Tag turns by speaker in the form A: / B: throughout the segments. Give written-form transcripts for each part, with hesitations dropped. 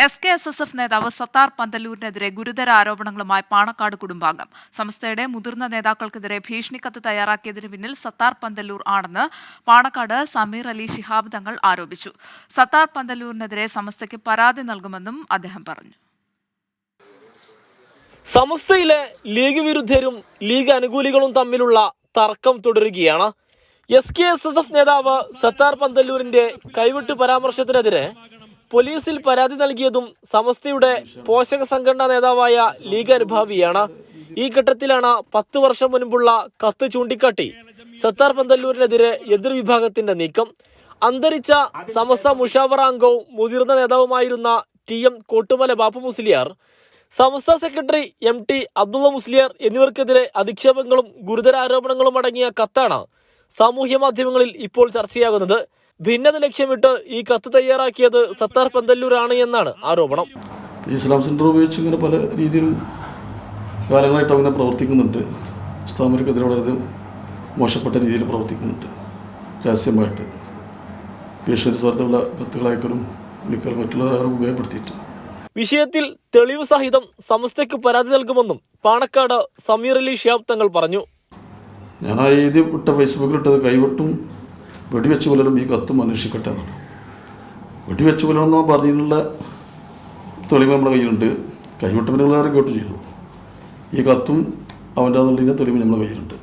A: SKSSF നേതാവ് സത്താർ പന്തല്ലൂരിനെതിരെ ഗുരുതര ആരോപണങ്ങളുമായി പാണക്കാട് കുടുംബാംഗം. സംസ്ഥയുടെ മുതിർന്ന നേതാക്കൾക്കെതിരെ ഭീഷണിക്കത്ത് തയ്യാറാക്കിയതിന് പിന്നിൽ സത്താർ പന്തല്ലൂർ ആണെന്ന് പാണക്കാട് സമീർ അലി ശിഹാബ് തങ്ങൾ ആരോപിച്ചു. സത്താർ പന്തല്ലൂരിനെതിരെ സമസ്തയ്ക്ക് പരാതി നൽകുമെന്നും അദ്ദേഹം പറഞ്ഞു.
B: സമസ്തയിലെ ലീഗ് വിരുദ്ധരും ലീഗ് അനുകൂലികളും തമ്മിലുള്ള തർക്കം തുടരുകയാണ്. SKSSF നേതാവ് സത്താർ പന്തല്ലൂരിന്റെ കൈവിട്ട് പരാമർശത്തിനെതിരെ പോലീസിൽ പരാതി നൽകിയതും സമസ്തയുടെ പോഷക സംഘടനാ നേതാവായ ലീഗ് അനുഭാവിയാണ്. ഈ ഘട്ടത്തിലാണ് 10 വർഷം മുൻപുള്ള കത്ത് ചൂണ്ടിക്കാട്ടി സത്താർ പന്തല്ലൂരിനെതിരെ എതിർവിഭാഗത്തിന്റെ നീക്കം. അന്തരിച്ച സമസ്ത മുഷാവറ അംഗവും മുതിർന്ന നേതാവുമായിരുന്ന TM കോട്ടുമല ബാപ്പു മുസ്ലിയാർ, സമസ്ത സെക്രട്ടറി MT അബ്ദുള്ള മുസ്ലിയാർ എന്നിവർക്കെതിരെ അധിക്ഷേപങ്ങളും ഗുരുതര ആരോപണങ്ങളും അടങ്ങിയ കത്താണ് സാമൂഹ്യ മാധ്യമങ്ങളിൽ ഇപ്പോൾ ചർച്ചയാകുന്നത്. ഭിന്നത ലക്ഷ്യമിട്ട് ഈ കത്ത് തയ്യാറാക്കിയത് സത്താർ പന്തല്ലൂരാണ് എന്നാണ് ആരോപണം.
C: ഇസ്ലാം സെന്റർ ഉപയോഗിച്ച് ഇങ്ങനെ പല രീതിയിലും കാലങ്ങളായിട്ട് അങ്ങനെ പ്രവർത്തിക്കുന്നുണ്ട്. ഇസ്ലാമിനെതിരെ വളരെ മോശപ്പെട്ട രീതിയിൽ പ്രവർത്തിക്കുന്നുണ്ട്. രഹസ്യമായിട്ട് ഭീഷണി സ്വരത്തിലുള്ള കത്തുകളയക്കലും വിളിക്കലും മറ്റുള്ളവരെ ഉപയോഗപ്പെടുത്തിയിട്ട്
B: വിഷയത്തിൽ തെളിവ് സഹിതം സമസ്തയ്ക്ക് പരാതി നൽകുമെന്നും പാണക്കാട് സമീർ അലി ശിഹാബ് തങ്ങൾ പറഞ്ഞു.
C: ഞാൻ ആ എഴുതി വിട്ട ഫേസ്ബുക്കിലിട്ടത് കൈവെട്ടും വെടിവെച്ച് കൊല്ലലും ഈ കത്തും അന്വേഷിക്കട്ടെ എന്നാണ്. വെടിവെച്ച് കൊല്ലണമെന്നോ പറഞ്ഞിട്ടുള്ള തെളിവ് നമ്മുടെ കയ്യിലുണ്ട്. കൈവെട്ടുമ്പോൾ റിപ്പോർട്ട് ചെയ്തു. ഈ കത്തും അവൻ്റെ അതിൻ്റെ തെളിവ് നമ്മുടെ കയ്യിലുണ്ട്.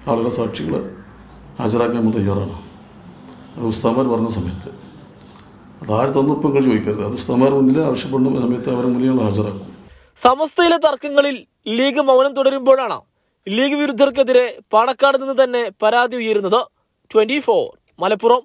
C: ആളുകളെ സാക്ഷികളെ ഹാജരാക്കാൻ നമ്മൾ തയ്യാറാണ്. അത് ഉസ്താമാർ പറഞ്ഞ സമയത്ത് അതാര് തന്നു ഇപ്പം നിങ്ങൾ ചോദിക്കരുത്. അത് ഉസ്താമാർ മുന്നിൽ ആവശ്യപ്പെടുന്ന സമയത്ത് അവരെ മുന്നിൽ ഹാജരാക്കും.
B: സമസ്തയിലെ തർക്കങ്ങളിൽ ലീഗ് മൗനം തുടരുമ്പോഴാണ് ലീഗ് വിരുദ്ധർക്കെതിരെ പാണക്കാട് നിന്ന് തന്നെ പരാതി ഉയരുന്നത്. 24 മലപ്പുറം.